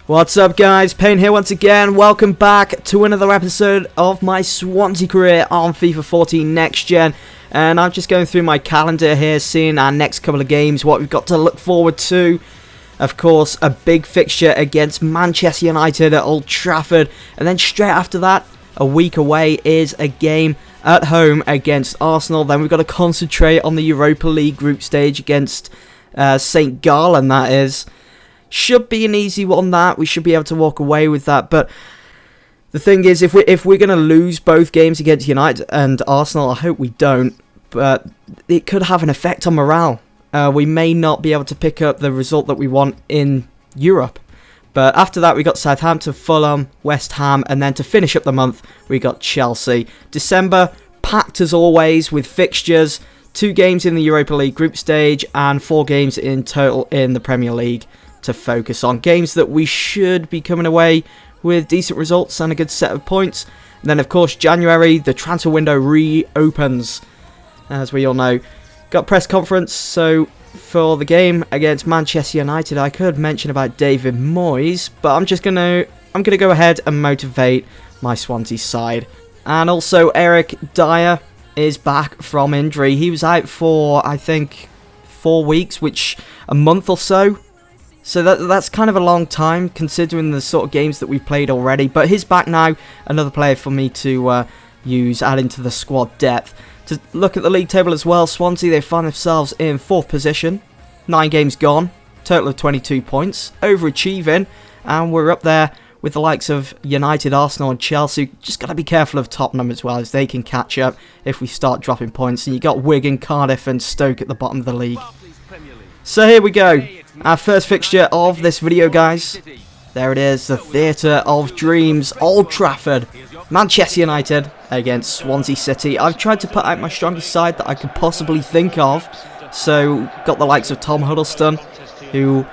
What's up guys, Payne here once again. Welcome back to another episode of my Swansea career on FIFA 14 Next Gen. And I'm just going through my calendar here, seeing our next couple of games, what we've got to look forward to. Of course, a big fixture against Manchester United at Old Trafford. And then straight after that, a week away, is a game at home against Arsenal. Then we've got to concentrate on the Europa League group stage against St. Gallen, that is. Should be an easy one, that. We should be able to walk away with that. But the thing is, if we're going to lose both games against United and Arsenal, I hope we don't. But it could have an effect on morale. We may not be able to pick up the result that we want in Europe. But after that, we got Southampton, Fulham, West Ham. And then to finish up the month, we got Chelsea. December, packed as always with fixtures. 2 games in the Europa League group stage and 4 games in total in the Premier League to focus on. Games that we should be coming away with decent results and a good set of points. And then of course January, the transfer window reopens, as we all know. Got press conference, so for the game against Manchester United I could mention about David Moyes, but I'm gonna go ahead and motivate my Swansea side. And also Eric Dyer is back from injury. He was out for I think 4 weeks, which a month or so. So that's kind of a long time considering the sort of games that we've played already. But he's back now. Another player for me to use, add into the squad depth. To look at the league table as well, Swansea, they find themselves in 4th position. 9 games gone. Total of 22 points. Overachieving. And we're up there with the likes of United, Arsenal and Chelsea. Just got to be careful of Tottenham as well, as they can catch up if we start dropping points. And you got Wigan, Cardiff and Stoke at the bottom of the league. So here we go. Our first fixture of this video, guys. There it is, the Theatre of Dreams, Old Trafford. Manchester United against Swansea City. I've tried to put out my strongest side that I could possibly think of. So, got the likes of Tom Huddleston, who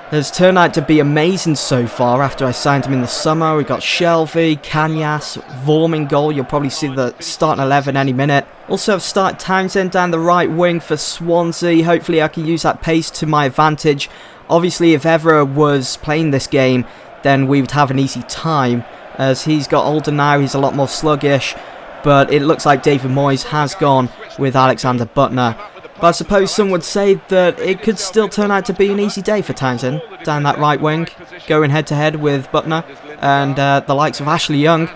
has turned out to be amazing so far after I signed him in the summer. We've got Shelvey, Kanyas, Vorm in goal. You'll probably see the starting 11 any minute. Also have started Townsend down the right wing for Swansea. Hopefully I can use that pace to my advantage. Obviously if Evra was playing this game, then we would have an easy time. As he's got older now, he's a lot more sluggish. But it looks like David Moyes has gone with Alexander Butner. But I suppose some would say that it could still turn out to be an easy day for Townsend down that right wing, going head to head with Butner and the likes of Ashley Young.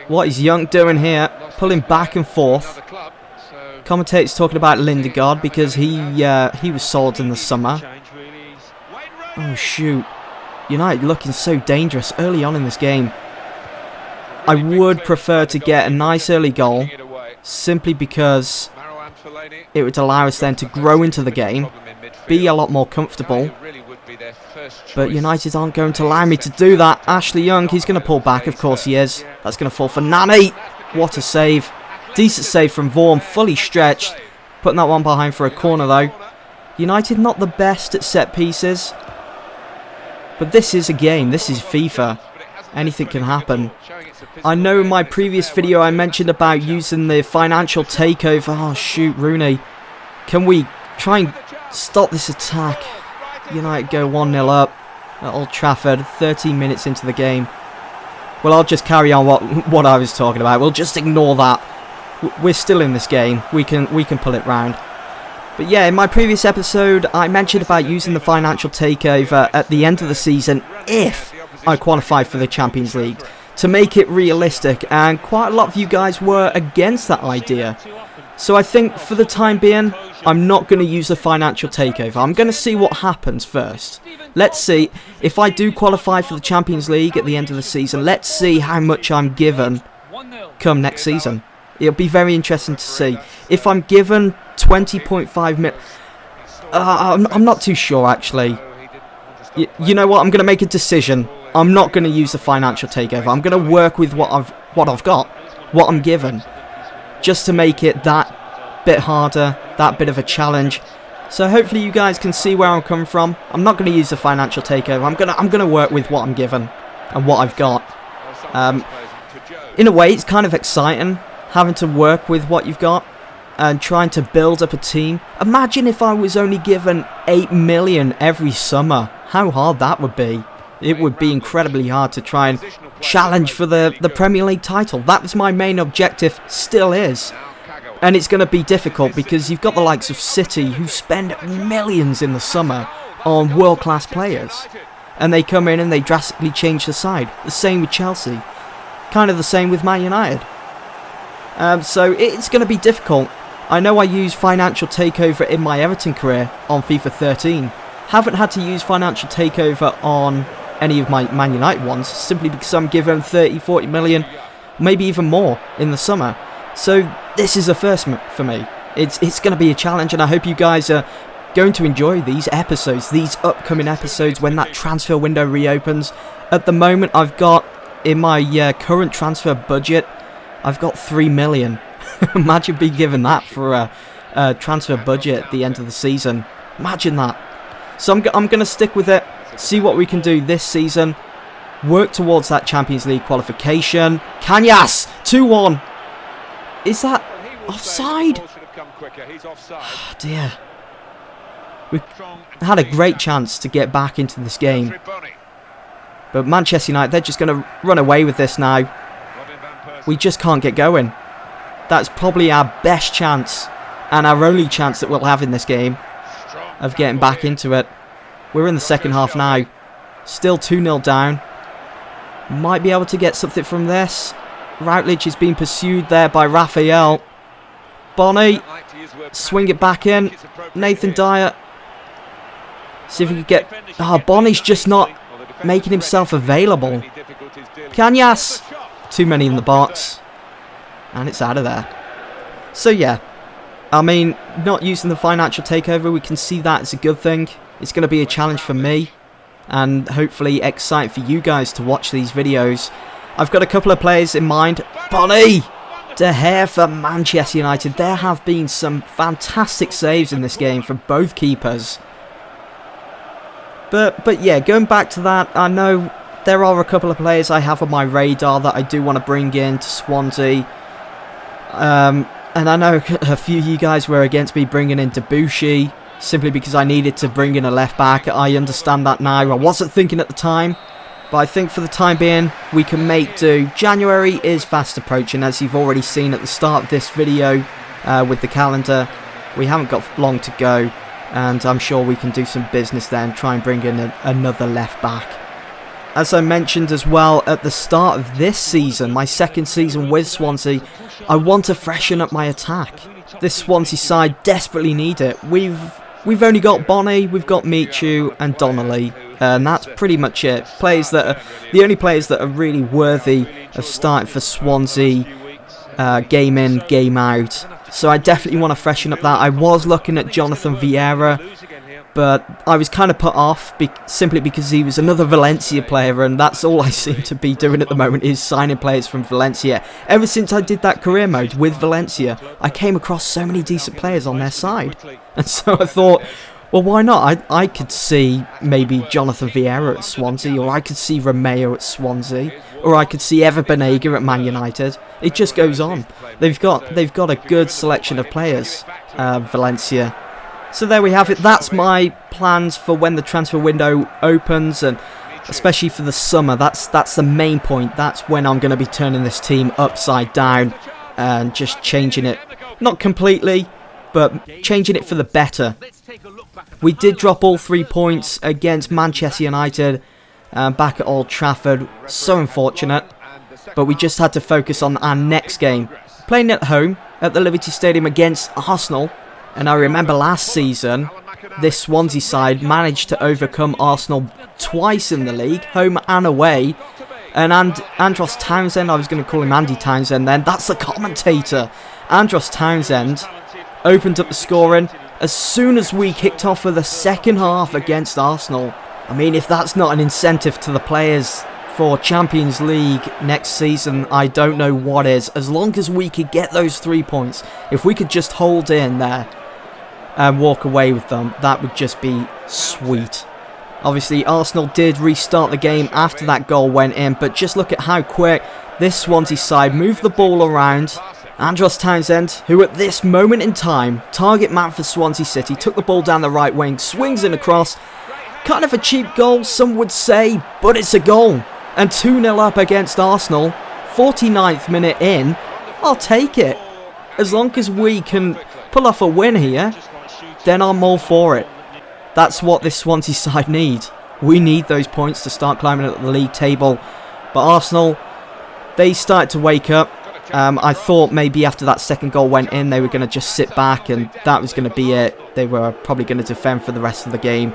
What is Young doing here? Pulling back and forth. Commentators talking about Lindegaard because he was sold in the summer. Oh shoot. United looking so dangerous early on in this game. I would prefer to get a nice early goal simply because it would allow us then to grow into the game, be a lot more comfortable. But United aren't going to allow me to do that. Ashley Young, he's going to pull back, of course he is. That's going to fall for Nani. What a save. Decent save from Vorm, fully stretched. Putting that one behind for a corner though. United not the best at set pieces. But this is a game, this is FIFA. Anything can happen. I know in my previous video I mentioned about using the financial takeover. Oh shoot, Rooney. Can we try and stop this attack? United go 1-0 up at Old Trafford, 13 minutes into the game. Well, I'll just carry on what I was talking about. We'll just ignore that. We're still in this game. We can pull it round. But yeah, in my previous episode I mentioned about using the financial takeover at the end of the season if I qualify for the Champions League, to make it realistic, and quite a lot of you guys were against that idea. So I think for the time being, I'm not going to use the financial takeover. I'm going to see what happens first. Let's see, if I do qualify for the Champions League at the end of the season, let's see how much I'm given come next season. It'll be very interesting to see. If I'm given 20.5 mil... I'm not too sure actually. You know what, I'm going to make a decision. I'm not going to use the financial takeover. I'm going to work with what I've got, what I'm given, just to make it that bit harder, that bit of a challenge. So hopefully you guys can see where I'm coming from. I'm not going to use the financial takeover. I'm going to work with what I'm given and what I've got. In a way, it's kind of exciting having to work with what you've got. and trying to build up a team. Imagine if I was only given 8 million every summer. How hard that would be. It would be incredibly hard to try and challenge for the Premier League title. That was my main objective, still is. And it's going to be difficult because you've got the likes of City who spend millions in the summer on world-class players. And they come in and they drastically change the side. The same with Chelsea. Kind of the same with Man United. So it's going to be difficult. I know I used financial takeover in my Everton career on FIFA 13. Haven't had to use financial takeover on any of my Man United ones, simply because I'm given 30, 40 million, maybe even more in the summer. So this is a first for me. It's going to be a challenge, and I hope you guys are going to enjoy these episodes, these upcoming episodes when that transfer window reopens. At the moment, I've got, in my current transfer budget, I've got 3 million. Imagine being given that for a transfer budget at the end of the season. Imagine that. So I'm going to stick with it, see what we can do this season, work towards that Champions League qualification. Kanyas, 2-1. Is that offside? Oh dear. We've had a great chance to get back into this game. But Manchester United, they're just going to run away with this now. We just can't get going. That's probably our best chance and our only chance that we'll have in this game of getting back into it. We're in the second half now. Still 2-0 down. Might be able to get something from this. Routledge is being pursued there by Raphael. Bonnie. Swing it back in. Nathan Dyer. See if we can get... Oh, Bonnie's just not making himself available. Kanyas. Too many in the box. And it's out of there. So yeah. I mean, not using the financial takeover, we can see that as a good thing. It's going to be a challenge for me. And hopefully exciting for you guys to watch these videos. I've got a couple of players in mind. Bonnie! De Gea for Manchester United. There have been some fantastic saves in this game from both keepers. But yeah, going back to that, I know there are a couple of players I have on my radar that I do want to bring in to Swansea. And I know a few of you guys were against me bringing in Debussy, simply because I needed to bring in a left back. I understand that now. I wasn't thinking at the time, but I think for the time being, we can make do. January is fast approaching, as you've already seen at the start of this video with the calendar. We haven't got long to go, and I'm sure we can do some business there and try and bring in another left back. As I mentioned as well at the start of this season, my second season with Swansea, I want to freshen up my attack. This Swansea side desperately need it. We've only got Bonnie, we've got Michu and Donnelly, and that's pretty much it. Players that are the only players that are really worthy of starting for Swansea, game in, game out. So I definitely want to freshen up that. I was looking at Jonathan Vieira, but I was kind of put off simply because he was another Valencia player, and that's all I seem to be doing at the moment is signing players from Valencia. Ever since I did that career mode with Valencia, I came across so many decent players on their side. And so I thought, well, why not? I could see maybe Jonathan Vieira at Swansea, or I could see Romeo at Swansea, or I could see Ever Banega at Man United. It just goes on. They've got a good selection of players, Valencia. So there we have it. That's my plans for when the transfer window opens, and especially for the summer. That's the main point. That's when I'm going to be turning this team upside down and just changing it. Not completely, but changing it for the better. We did drop all 3 points against Manchester United back at Old Trafford. So unfortunate. But we just had to focus on our next game. Playing at home at the Liberty Stadium against Arsenal. And I remember last season, this Swansea side managed to overcome Arsenal twice in the league, home and away. And Andros Townsend, I was going to call him Andy Townsend then, that's the commentator. Andros Townsend opened up the scoring as soon as we kicked off with the second half against Arsenal. I mean, if that's not an incentive to the players for Champions League next season, I don't know what is. As long as we could get those 3 points, if we could just hold in there and walk away with them, that would just be sweet. Obviously, Arsenal did restart the game after that goal went in, but just look at how quick this Swansea side moved the ball around. Andros Townsend, who at this moment in time, target man for Swansea City, took the ball down the right wing, swings in across, Kind of a cheap goal, some would say, but it's a goal. And 2-0 up against Arsenal, 49th minute in. I'll take it. As long as we can pull off a win here, then I'm all for it. That's what this Swansea side need. We need those points to start climbing up the league table. But Arsenal, they started to wake up. I thought maybe after that second goal went in, they were going to just sit back and that was going to be it. They were probably going to defend for the rest of the game.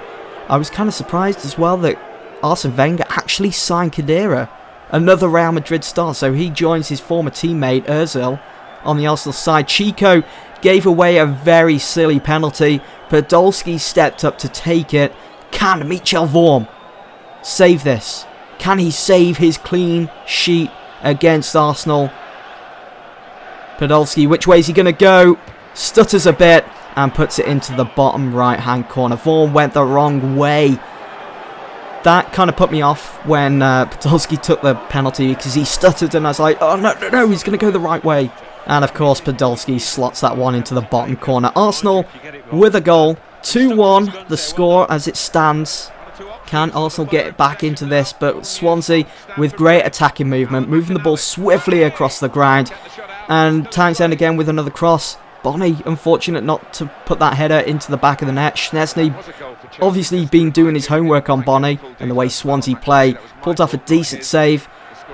I was kind of surprised as well that Arsene Wenger actually signed Khedira, another Real Madrid star. So he joins his former teammate Ozil on the Arsenal side. Chico gave away a very silly penalty. Podolski stepped up to take it. Can Michel Vorm save this? Can he save his clean sheet against Arsenal? Podolski, which way is he going to go? Stutters a bit and puts it into the bottom right hand corner. Vorm went the wrong way. That kind of put me off when Podolski took the penalty because he stuttered and I was like, oh no, he's going to go the right way. And of course Podolski slots that one into the bottom corner. Arsenal with a goal. 2-1 the score as it stands. Can Arsenal get it back into this? But Swansea with great attacking movement, moving the ball swiftly across the ground. And Townsend again with another cross. Bonny, unfortunate not to put that header into the back of the net. Szczesny obviously been doing his homework on Bonny and the way Swansea play. Pulled off a decent save.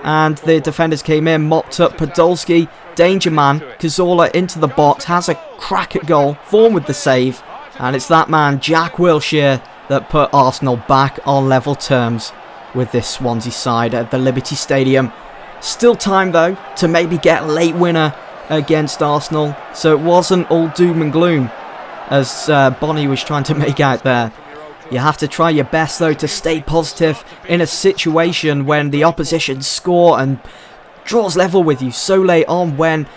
And the defenders came in, mopped up Podolski. Danger man, Cazorla into the box, has a crack at goal. Vorm with the save. And it's that man, Jack Wilshere, that put Arsenal back on level terms with this Swansea side at the Liberty Stadium. Still time though to maybe get a late winner against Arsenal, so it wasn't all doom and gloom as Bonny was trying to make out there. You have to try your best though to stay positive in a situation when the opposition score and draws level with you so late on, when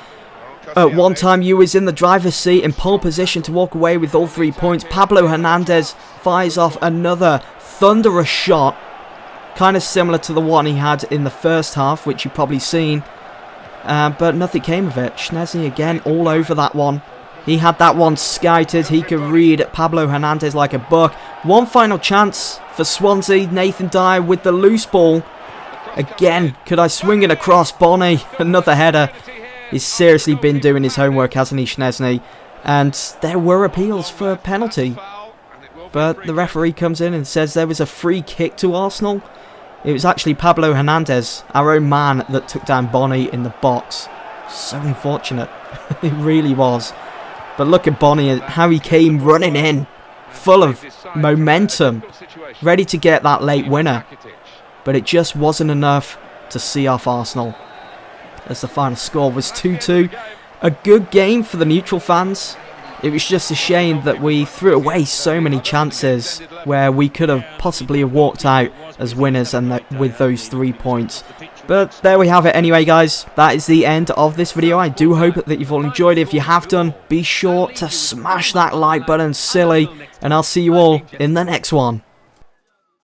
at one time you was in the driver's seat in pole position to walk away with all 3 points. Pablo Hernandez fires off another thunderous shot, kind of similar to the one he had in the first half, which you've probably seen, but nothing came of it. Szczesny again all over that one. He had that one scouted. He could read Pablo Hernandez like a book. One final chance for Swansea. Nathan Dyer with the loose ball. Again, could I swing it across? Bonny, another header. He's seriously been doing his homework, hasn't he, Szczesny? And there were appeals for a penalty. But the referee comes in and says there was a free kick to Arsenal. It was actually Pablo Hernandez, our own man, that took down Bonny in the box. So unfortunate. It really was. But look at Bonny, how he came running in, full of momentum, ready to get that late winner. But it just wasn't enough to see off Arsenal, as the final score was 2-2. A good game for the neutral fans. It was just a shame that we threw away so many chances where we could have possibly walked out as winners and with those 3 points. But there we have it anyway, guys. That is the end of this video. I do hope that you've all enjoyed it. If you have done, be sure to smash that like button, silly. And I'll see you all in the next one.